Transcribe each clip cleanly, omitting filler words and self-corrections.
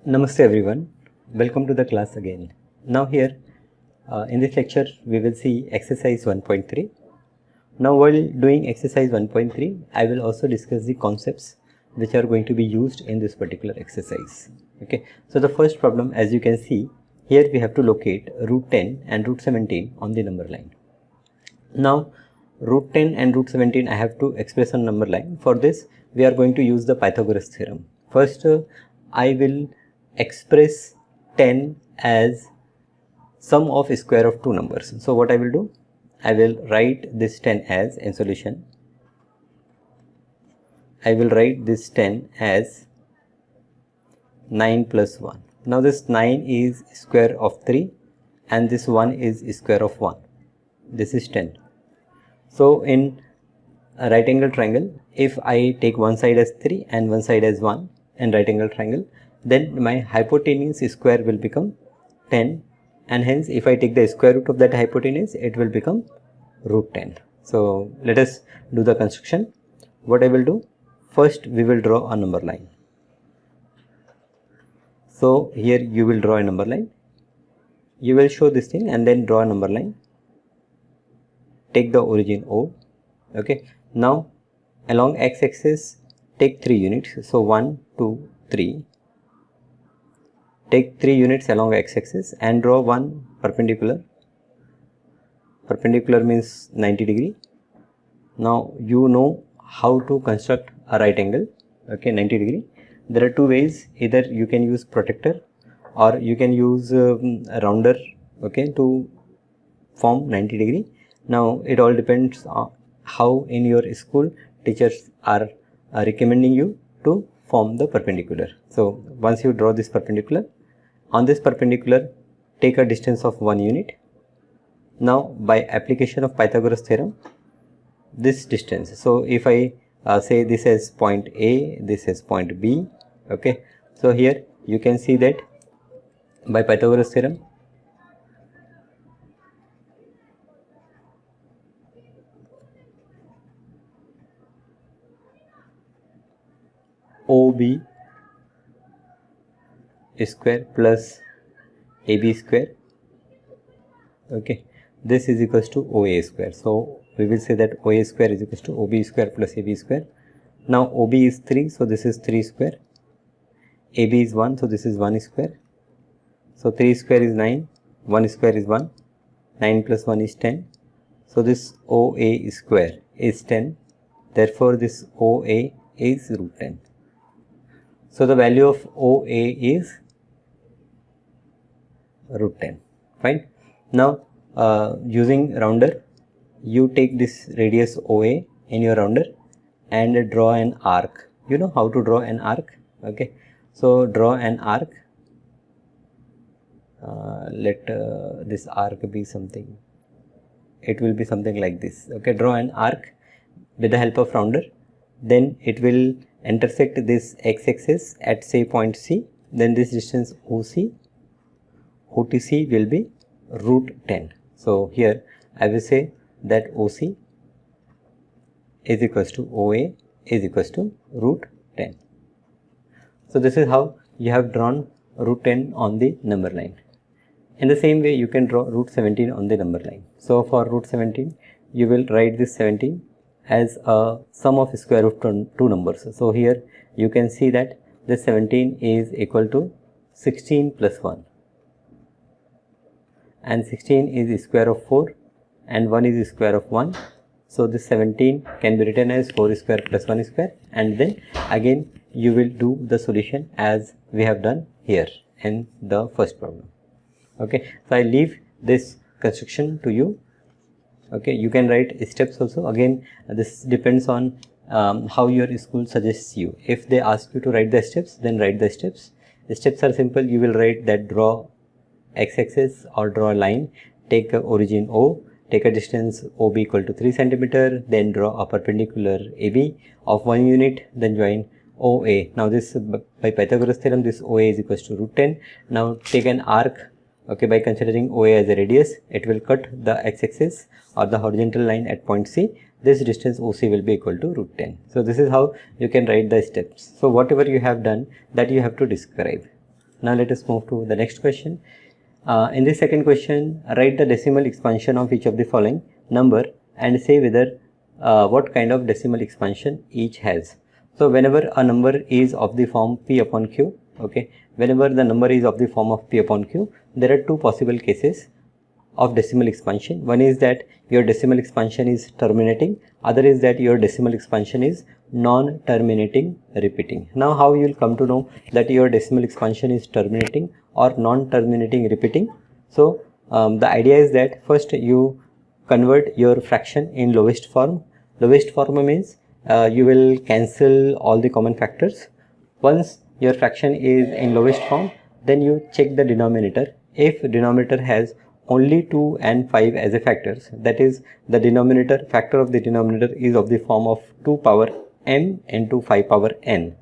Namaste everyone, welcome to the class again. Now here in this lecture we will see exercise 1.3. Now while doing exercise 1.3 I will also discuss the concepts which are going to be used in this particular exercise. Okay, so the first problem, as you can see here, we have to locate root 10 and root 17 on the number line. Now root 10 and root 17 I have to express on number line. For this we are going to use the Pythagoras theorem. First I will express 10 as sum of square of two numbers. So what I will do, I will write this 10 as, in solution, I will write this 10 as 9 plus 1. Now this 9 is square of 3 and this 1 is square of 1. This is 10. So in a right angle triangle, if I take one side as 3 and one side as 1 in right angle triangle, then my hypotenuse square will become 10, and hence if I take the square root of that hypotenuse, it will become root 10. So let us do the construction. What I will do, first we will draw a number line. So here you will draw a number line. You will show this thing and then draw a number line. Take the origin O. Okay. Now along x-axis take 3 units. So 1, 2, 3. Take 3 units along x-axis and draw one perpendicular. Perpendicular means 90 degree. Now you know how to construct a right angle. Okay, 90 degree. There are two ways. Either you can use protractor or you can use a rounder, okay, to form 90 degree. Now it all depends on how in your school teachers are recommending you to form the perpendicular. So once you draw this perpendicular, on this perpendicular take a distance of 1 unit. Now by application of Pythagoras theorem, this distance, so if I say this as point A, this is point B, okay, so here you can see that by Pythagoras theorem OB square plus AB square, okay, this is equals to OA square. So we will say that OA square is equals to OB square plus AB square. Now OB is 3, so this is 3 square. AB is 1, so this is 1 square. So 3 square is 9, 1 square is 1, 9 plus 1 is 10. So this OA square is 10, therefore this OA is root 10. So the value of OA is root 10. Fine. Now using rounder, you take this radius OA in your rounder and draw an arc. You know how to draw an arc, okay? So draw an arc. Let this arc be something. It will be something like this. Okay, draw an arc with the help of rounder. Then it will intersect this x-axis at say point C. Then this distance OTC will be root 10. So here I will say that OC is equals to OA is equals to root 10. So this is how you have drawn root 10 on the number line. In the same way you can draw root 17 on the number line. So for root 17 you will write this 17 as a sum of square root of two numbers. So here you can see that this 17 is equal to 16 plus 1. And 16 is square of 4 and 1 is square of 1. So this 17 can be written as 4 square plus 1 square, and then again you will do the solution as we have done here in the first problem. Okay, so I leave this construction to you. Okay, you can write steps also. Again, this depends on how your school suggests you. If they ask you to write the steps, then write the steps. The steps are simple. You will write that draw x-axis or draw a line, take a origin O, take a distance OB equal to 3 centimeter, then draw a perpendicular AB of 1 unit, then join OA. Now this by Pythagoras theorem, this OA is equals to root 10. Now take an arc. Okay, by considering OA as a radius, it will cut the x-axis or the horizontal line at point C. This distance OC will be equal to root 10. So this is how you can write the steps. So whatever you have done, that you have to describe. Now let us move to the next question. In this second question, write the decimal expansion of each of the following number and say whether what kind of decimal expansion each has. So whenever a number is of the form p upon q, okay, whenever the number is of the form of p upon q, there are two possible cases of decimal expansion. One is that your decimal expansion is terminating, other is that your decimal expansion is non-terminating repeating. Now how you will come to know that your decimal expansion is terminating or non-terminating repeating? So the idea is that first you convert your fraction in lowest form. Lowest form means you will cancel all the common factors. Once your fraction is in lowest form, then you check the denominator. If denominator has only 2 and 5 as a factors, that is the denominator factor of the denominator is of the form of 2 power m into 5 power n.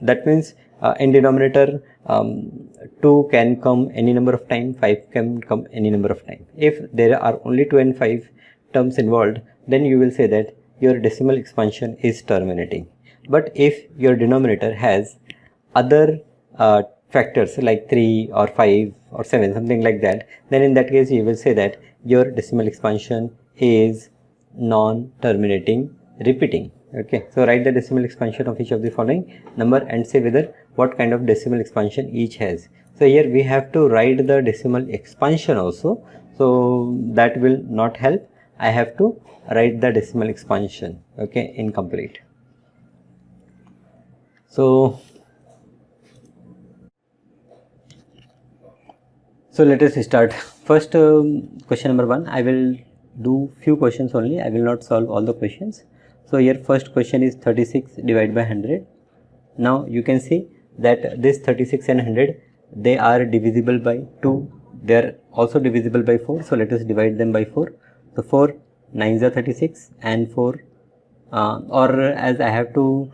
That means in denominator 2 can come any number of time, 5 can come any number of time. If there are only 2 and 5 terms involved, then you will say that your decimal expansion is terminating. But if your denominator has other factors like 3 or 5 or 7, something like that, then in that case you will say that your decimal expansion is non-terminating repeating. Okay, so write the decimal expansion of each of the following number and say whether what kind of decimal expansion each has. So here we have to write the decimal expansion also, so that will not help. I have to write the decimal expansion, okay, incomplete. So let us start. First question number 1, I will do few questions only, I will not solve all the questions. So here first question is 36 divided by 100. Now you can see that this 36 and 100, they are divisible by 2, they are also divisible by 4. So let us divide them by 4. So 4 9s are 36 and 4 or as I have to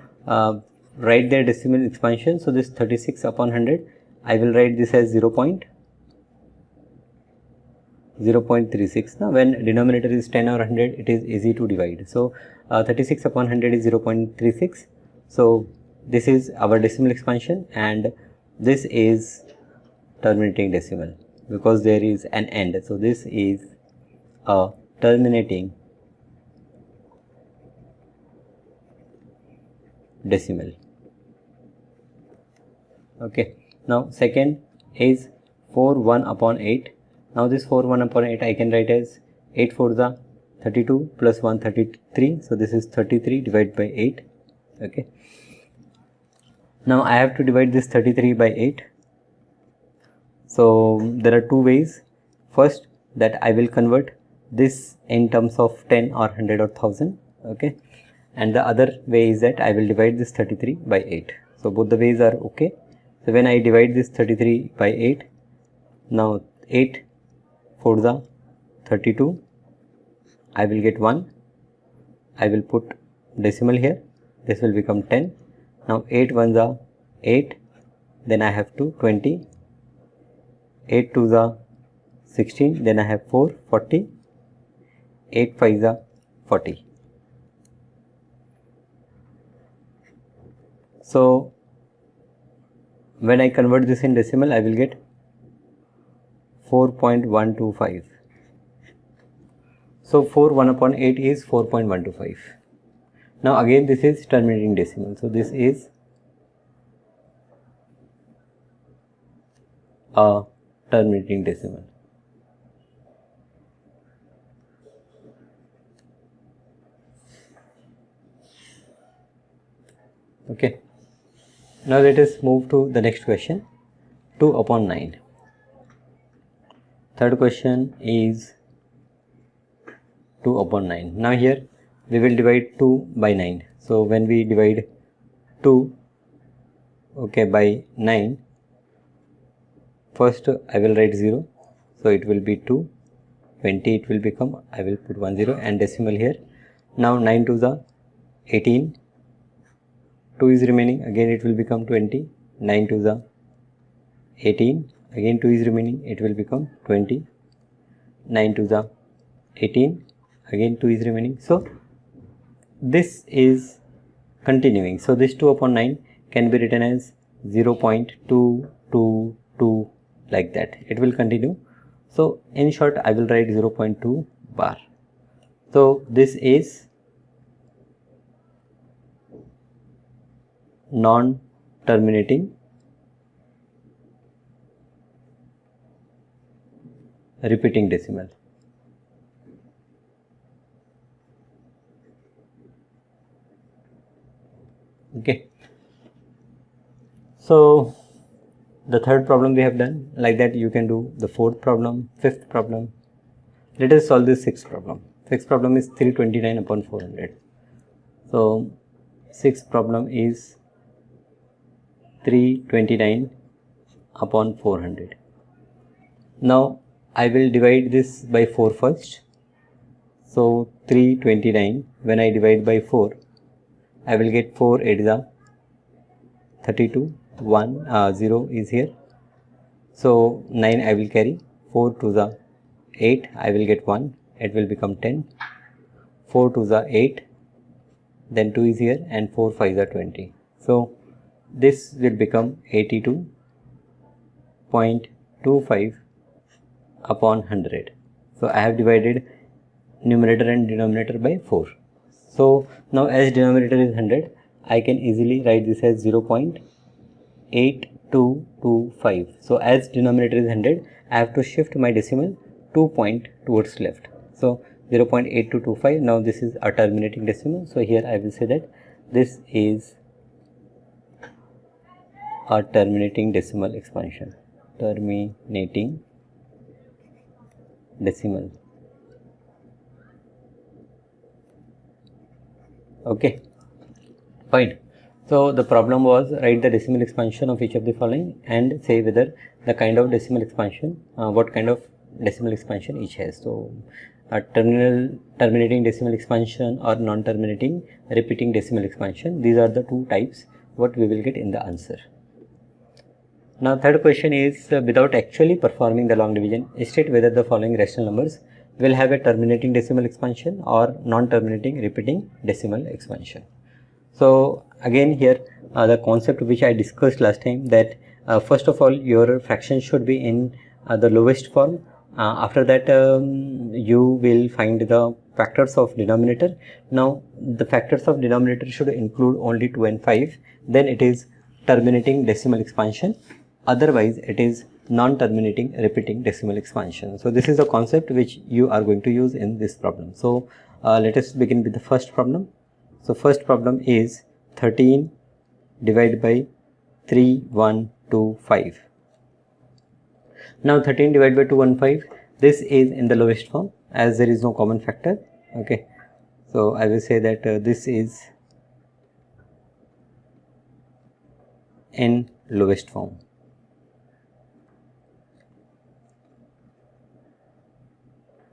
write their decimal expansion. So this 36 upon 100, I will write this as 0.36. Now when denominator is 10 or 100, it is easy to divide. So 36 upon 100 is 0.36. So this is our decimal expansion and this is terminating decimal because there is an end. So this is a terminating decimal. Okay. Now second is 4 1 upon 8. Now this 4 1 upon 8 I can write as 8 4 the 32 plus 1 33. So this is 33 divided by 8. Okay. Now I have to divide this 33 by 8. So there are two ways. First, that I will convert this in terms of 10 or 100 or 1000. Okay. And the other way is that I will divide this 33 by 8. So both the ways are okay. So when I divide this 33 by 8, now 8 4 the 32, I will get 1. I will put decimal here. This will become 10. Now 8 1s are 8. Then I have to 20. 8 2s are 16. Then I have 4 40. 8 5s are 40. So when I convert this in decimal, I will get 4.125. So 4 1 upon 8 is 4.125. Now again this is terminating decimal. So this is a terminating decimal. Okay. Now let us move to the next question. 2 upon 9. Third question is 2 upon 9. Now here we will divide 2 by 9. So when we divide 2 by 9, first I will write 0. So it will be 2. 20 it will become, I will put 1 0 and decimal here. Now 9 2s are 18. 2 is remaining, again it will become 20. 9 2s are 18. Again 2 is remaining, it will become 20. 9 2s are 18. Again 2 is remaining. So this is continuing. So this 2 upon 9 can be written as 0.2 2, 2 like that. It will continue. So in short, I will write 0.2 bar. So this is non-terminating repeating decimal. Okay. So the third problem we have done. Like that you can do the fourth problem, fifth problem. Let us solve this sixth problem. Sixth problem is 329 upon 400. So sixth problem is 329 upon 400. Now I will divide this by 4 first. So 329, when I divide by 4, I will get 4 8 is 32, 0 is here. So 9 I will carry, 4 2 is 8, I will get 1, it will become 10, 4 2 is 8, then 2 is here, and 4 5 is 20. So this will become 82.25 upon 100. So I have divided numerator and denominator by 4. So now as denominator is 100, I can easily write this as 0.8225. So as denominator is 100, I have to shift my decimal 2 point towards left. So 0.8225. Now this is a terminating decimal. So here I will say that this is a terminating decimal expansion. Terminating decimal. Okay, fine. So the problem was write the decimal expansion of each of the following and say whether the kind of decimal expansion, what kind of decimal expansion each has. So a terminating decimal expansion or non-terminating repeating decimal expansion. These are the two types what we will get in the answer. Now third question is without actually performing the long division, state whether the following rational numbers will have a terminating decimal expansion or non-terminating repeating decimal expansion. So again here the concept which I discussed last time, that first of all your fraction should be in the lowest form. After that you will find the factors of denominator. Now the factors of denominator should include only 2 and 5. Then it is terminating decimal expansion. Otherwise it is non-terminating repeating decimal expansion. So this is a concept which you are going to use in this problem. So let us begin with the first problem. So first problem is 13 divided by 3125. Now 13 divided by 215, this is in the lowest form as there is no common factor. Okay, so I will say that this is in lowest form.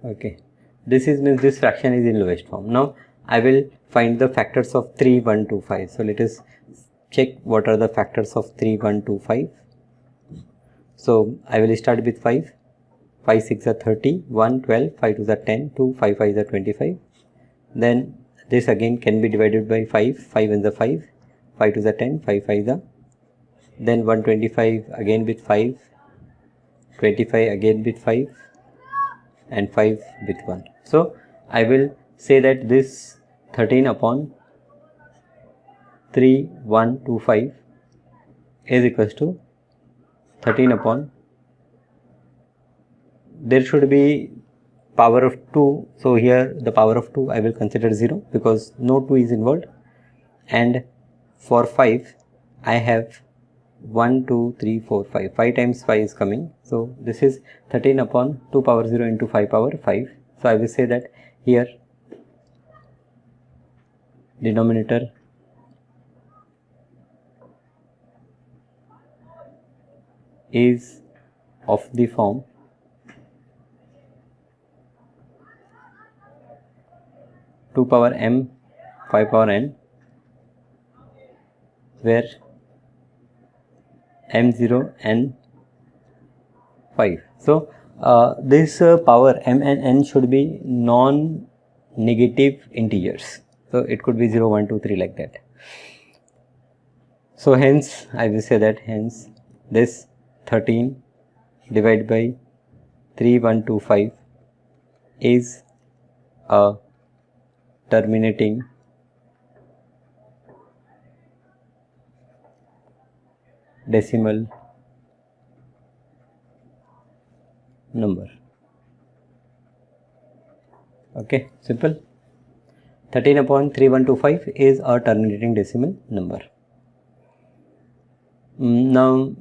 Okay, this is means this fraction is in lowest form. Now I will find the factors of 3125. So let us check what are the factors of 3125. So I will start with 5. 5 6 are 30, 1 12, 5 2 are 10, 2 5 5 are 25. Then this again can be divided by 5. 5 1 is 5, 5 2 are 10, 5 5 are. Then 125 again with 5, 25 again with 5, and 5 with 1. So I will say that this 13 upon 3125 is equals to 13 upon, there should be power of 2. So here the power of 2 I will consider 0 because no 2 is involved. And for 5 I have 1 2 3 4 5, 5 times 5 is coming. So this is 13 upon 2 power 0 into 5 power 5. So I will say that here denominator is of the form two power m 5 power n, where m0 n 5. So this power m and n should be non-negative integers. So it could be 0 1 2 3 like that. So hence I will say that hence this 13 divided by 3125 is a terminating decimal number. Okay, simple. 13 upon 3125 is a terminating decimal number. Now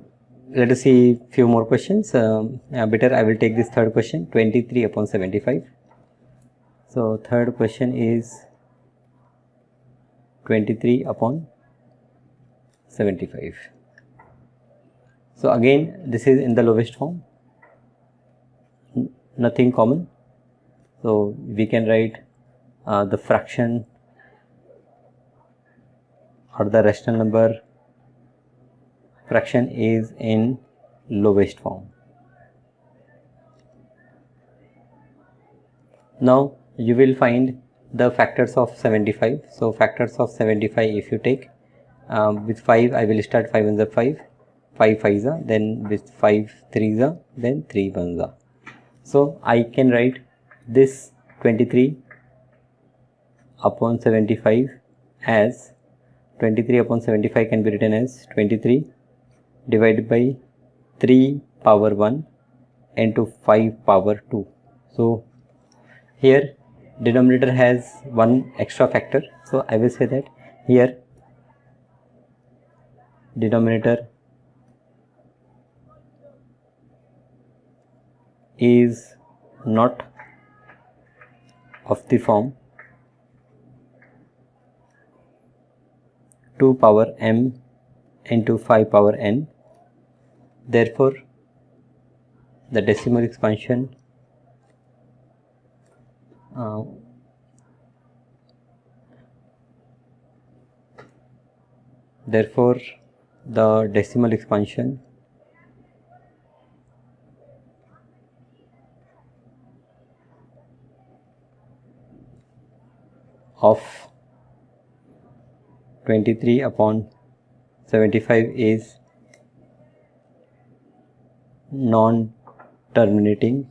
let us see few more questions. Better I will take this third question, 23 upon 75. So third question is 23 upon 75. So again this is in the lowest form, nothing common. So we can write the fraction or the rational number fraction is in lowest form. Now you will find the factors of 75. So factors of 75, if you take with 5, I will start 5 ones are 5, 5 5s are, then with 5 3s are, then 3 1s are. So I can write this 23 upon 75 as 23 upon 75 can be written as 23 divided by 3 power 1 into 5 power 2. So here denominator has one extra factor, so I will say that here denominator is not of the form 2 power m into 5 power n. Therefore the decimal expansion of 23 upon 75 is non-terminating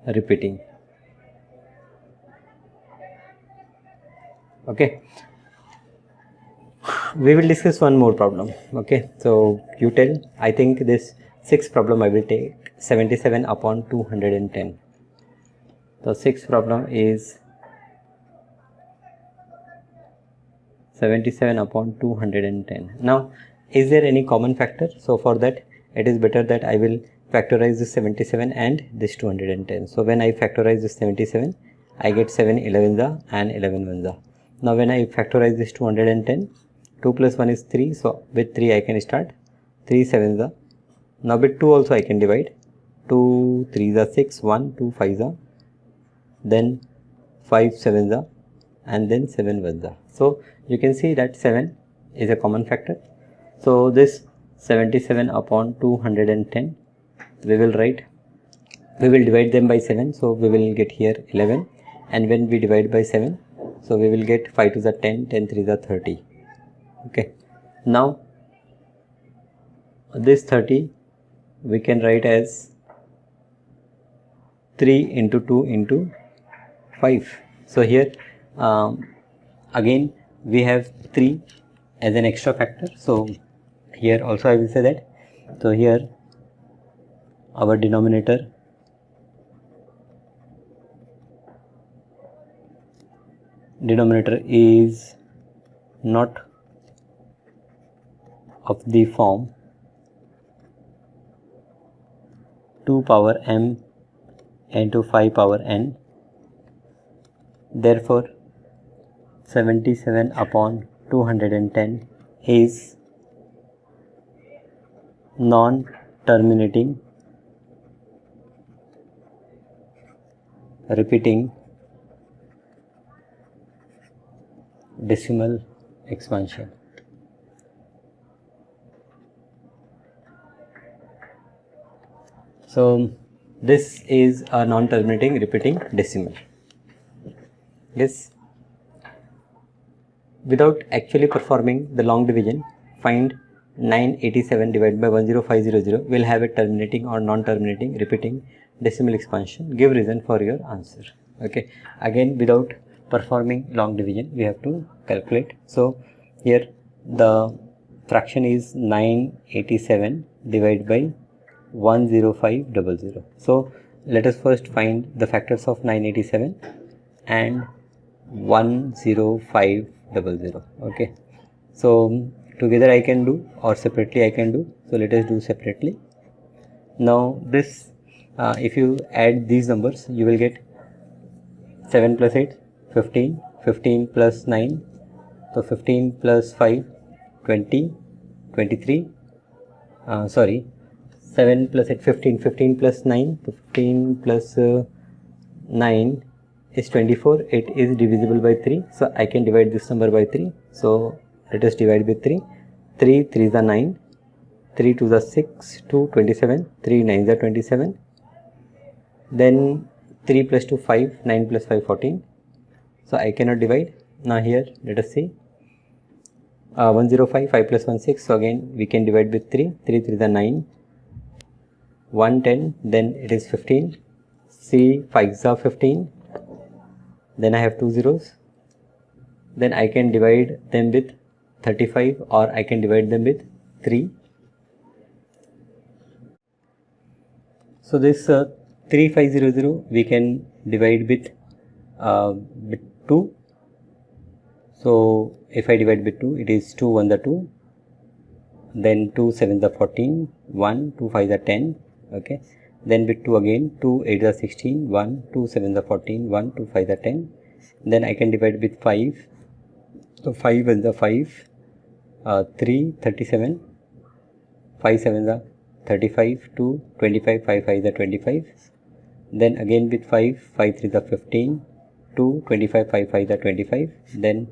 repeating. Okay, we will discuss one more problem. Okay, so you tell. I think this sixth problem I will take 77 upon 210. The sixth problem is 77 upon 210. Now is there any common factor? So for that it is better that I will factorize this 77 and this 210. So when I factorize this 77, I get 7 11s and 11 1s. Now when I factorize this 210, 2 plus 1 is 3, so with 3 I can start, 3 7s. Now with 2 also I can divide, 2 3s are 6, 1 2 5s, then 5 7s, and then 7 1s. So you can see that 7 is a common factor. So this 77 upon 210, we will divide them by 7, so we will get here 11, and when we divide by 7, so we will get 5 2s are 10, 10 3s are 30. Okay, now this 30 we can write as 3 into 2 into 5. So here again we have 3 as an extra factor, so here also I will say that. So here our denominator is not of the form 2 power m into 5 power n. Therefore 77 upon 210 is non-terminating repeating decimal expansion. So this is a non-terminating repeating decimal. Yes. without actually performing the long division, find 987 divided by 10500 will have a terminating or non-terminating repeating decimal expansion. Give reason for your answer. Okay, again without performing long division we have to calculate. So here the fraction is 987 divided by 10500. So let us first find the factors of 987 and 10500. Okay, so together I can do or separately I can do. So let us do separately. Now this if you add these numbers you will get 7 plus 8 15, 15 plus 9, so 15 plus 5 20, 23, 7 plus 8 15, 15 plus 9, so 15 plus 9 is 24. It is divisible by 3, so I can divide this number by 3. So let us divide with 3. 3 3 is 9, 3 2 is 6, 2 27, 3 9 is 27. Then 3 plus 2 5, 9 plus 5 14. So I cannot divide. Now here let us see. 105, 5 plus 1 6. So again we can divide with 3. 3 3 is 9. 110. Then it is 15. 3 5 is 15. Then I have 2 zeros. Then I can divide them with 35 or I can divide them with 3. So this 3500 we can divide with 2. So if I divide with 2 it is 2 1 the 2, then 2 7 the 14, 1 2 5 the 10. Okay, then with 2 again, 2 8 the 16, 1 2 7 the 14, 1 2 5 the 10. Then I can divide with 5. So 5 1 the 5, 3 37, 5 7 the 35, 2 25, 5 5 the 25. Then again with 5, 5 3 the 15, 2 25, 5 5 the 25. Then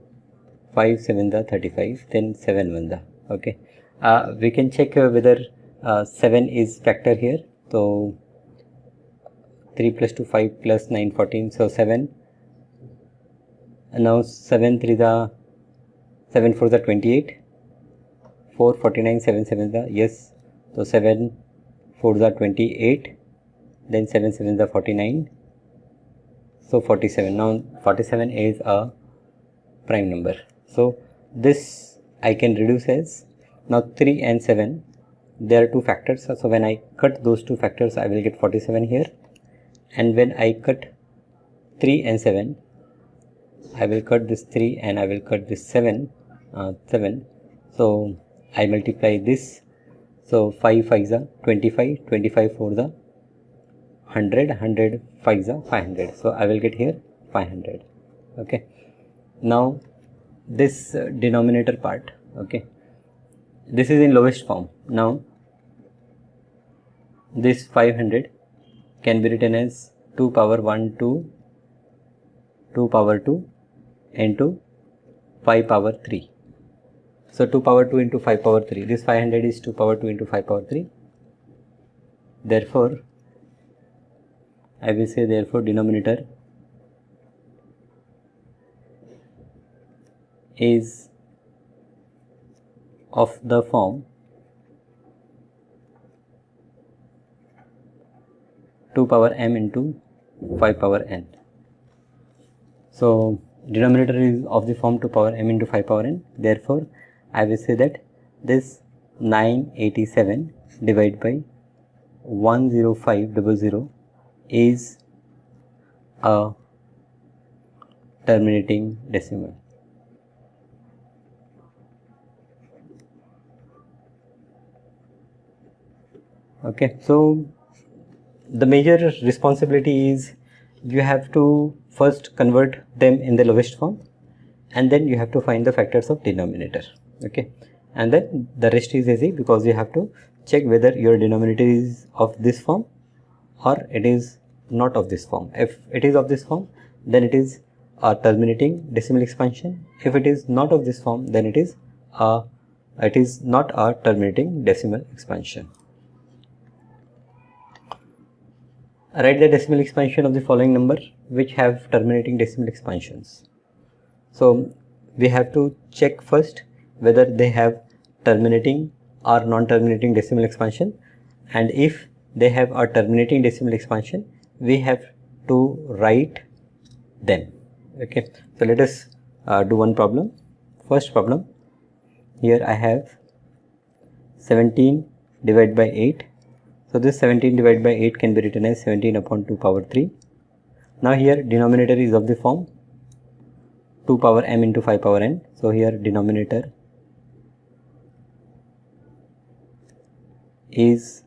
5 7 the 35, then 7 1 the. Okay, we can check whether 7 is factor here. So 3 plus 2 5 plus 9 14, so 7. And now 7 3 the 7 4 the 28, 4 49, 7 7 the, yes, so 7 4 the 28, then 7 7 the 49, so 47. Now 47 is a prime number, so this I can reduce as, now 3 and 7 there are two factors, so when I cut those two factors I will get 47 here, and when I cut 3 and 7 I will cut this 3 and I will cut this 7, so I multiply this, so 5 5 is 25, 25 4 the 100, 100 5 is 500, so I will get here 500. Okay, now this denominator part, okay, this is in lowest form. Now this 500 can be written as 2 power 1 to 2 power 2 into 5 power 3. So 2 power 2 into 5 power 3. This 500 is 2 power 2 into 5 power 3. Therefore, I will say therefore denominator is of the form 2 power m into 5 power n. So denominator is of the form 2 power m into 5 power n. Therefore, I will say that this 987 divided by 10500 is a terminating decimal. Okay, so the major responsibility is you have to first convert them in the lowest form, and then you have to find the factors of denominator. Okay, and then the rest is easy because you have to check whether your denominator is of this form or it is not of this form. If it is of this form, then it is a terminating decimal expansion. If it is not of this form, then it is not a terminating decimal expansion. Write the decimal expansion of the following number which have terminating decimal expansions. So we have to check first whether they have terminating or non-terminating decimal expansion, and if they have a terminating decimal expansion, we have to write them. Okay, so let us do one problem. First problem, here I have 17 divided by 8. So this 17 divided by 8 can be written as 17 upon 2 power 3. Now here denominator is of the form 2 power m into 5 power n. So here denominator is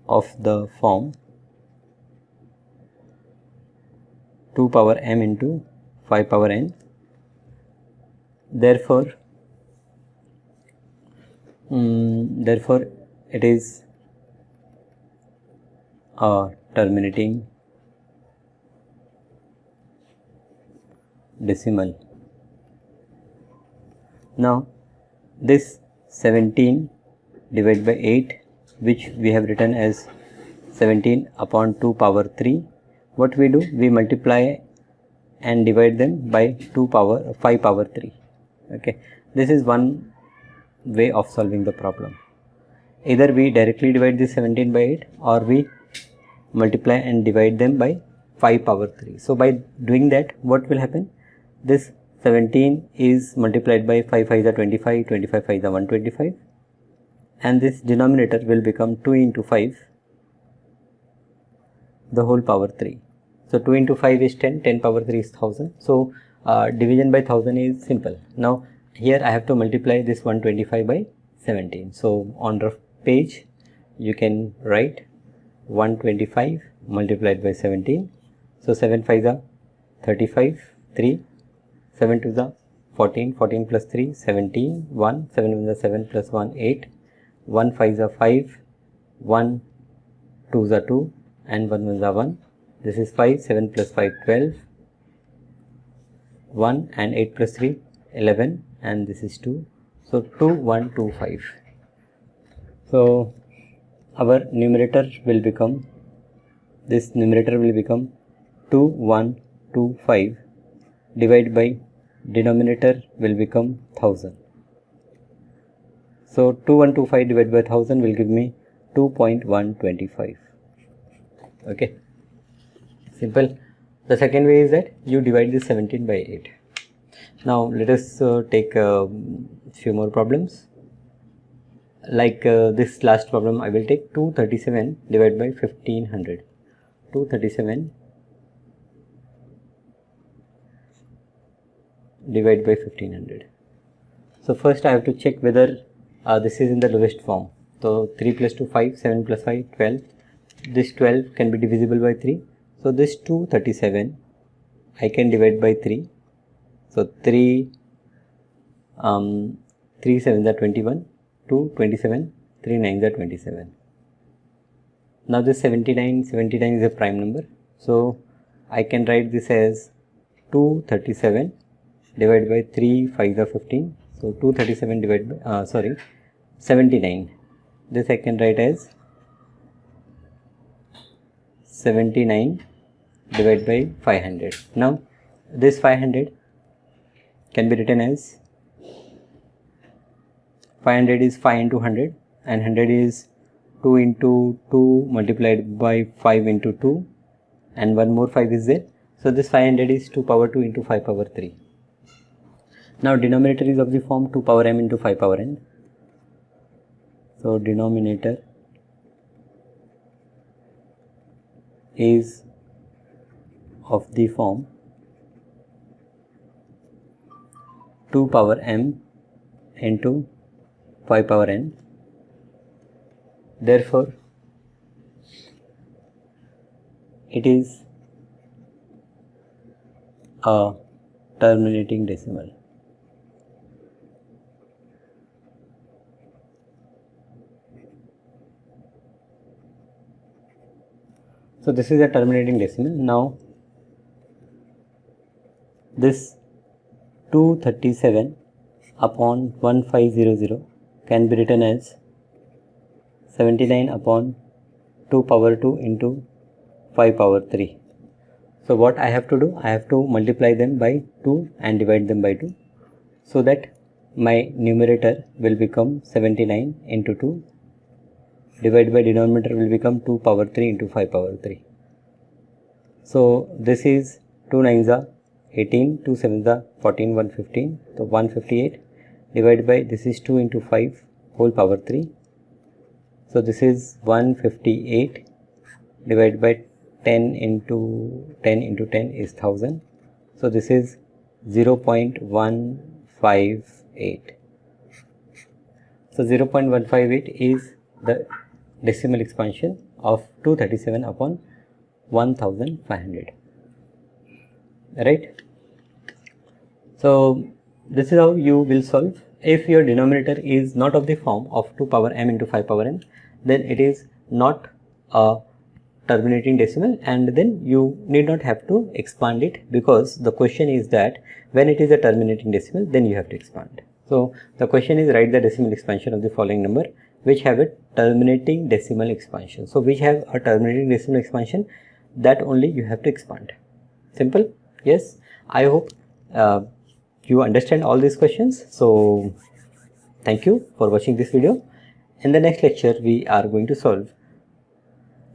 of the form 2 power m into 5 power n. Therefore it is a terminating decimal. Now this 17 divided by 8, which we have written as 17 upon 2 power 3, what we do, we multiply and divide them by 5 power 3. Okay, this is one way of solving the problem. Either we directly divide this 17 by 8 or we multiply and divide them by 5 power 3. So by doing that, what will happen? This 17 is multiplied by 5 5 is 25, 25 5 is 125, and this denominator will become 2 into 5 the whole power 3. So 2 into 5 is 10, 10 power 3 is 1000. So division by 1000 is simple. Now here I have to multiply this 125 by 17. So on rough page you can write 125 multiplied by 17. So 7 5 is 35, 3, 7 2 is 14, 14 plus 3, 17, 1, 7 is 7 plus 1, 8, 1 5 is 5, 1 2 is 2, and 1 is 1. This is 5, 7 plus 5, 12, 1, and 8 plus 3, 11, and this is 2. So 2 1 2 5. So our numerator will become, this numerator will become 2 1 2 5 divided by denominator will become 1000. So 2125 divided by 1000 will give me 2.125. Okay, simple. The second way is that you divide this 17 by 8. Now let us take a few more problems. Like this last problem, I will take 237 divided by 1500. 237 divided by 1500. So first I have to check whether this is in the lowest form. So 3 plus 2 5, 7 plus 5 12. This 12 can be divisible by 3. So this 237 I can divide by 3. So 3 7s are 21, 2 27, 3 9s are 27. Now this 79 is a prime number. So I can write this as 237 divided by 3 5s are 15. So 237 divided by 79. This I can write as 79 divided by 500. Now this 500 can be written as 500 is 5 into 100, and 100 is 2 into 2 multiplied by 5 into 2, and one more 5 is there. So this 500 is 2 power 2 into 5 power 3. Now denominator is of the form 2 power m into 5 power n. So denominator is of the form 2 power m into 5 power n. Therefore it is a terminating decimal. So this is a terminating decimal. Now this 237 upon 1500 can be written as 79 upon 2 power 2 into 5 power 3. So what I have to do? I have to multiply them by 2 and divide them by 2. so that my numerator will become 79 into 2 divided by denominator will become 2 power 3 into 5 power 3. So this is 2 9s are 18, 2 7s are 14, 115, so 158 divided by this is 2 into 5 whole power 3. So this is 158 divided by 10 into 10 is 1000. So this is 0.158. So 0.158 is the decimal expansion of 237 upon 1500. Right? So this is how you will solve. If your denominator is not of the form of 2 power m into 5 power n, then it is not a terminating decimal, and then you need not have to expand it, because the question is that when it is a terminating decimal, then you have to expand. So the question is, write the decimal expansion of the following number which have a terminating decimal expansion. So which have a terminating decimal expansion, that only you have to expand. Simple. Yes, I hope you understand all these questions. So thank you for watching this video. In the next lecture we are going to solve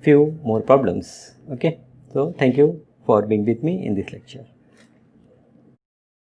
few more problems. Okay, so thank you for being with me in this lecture.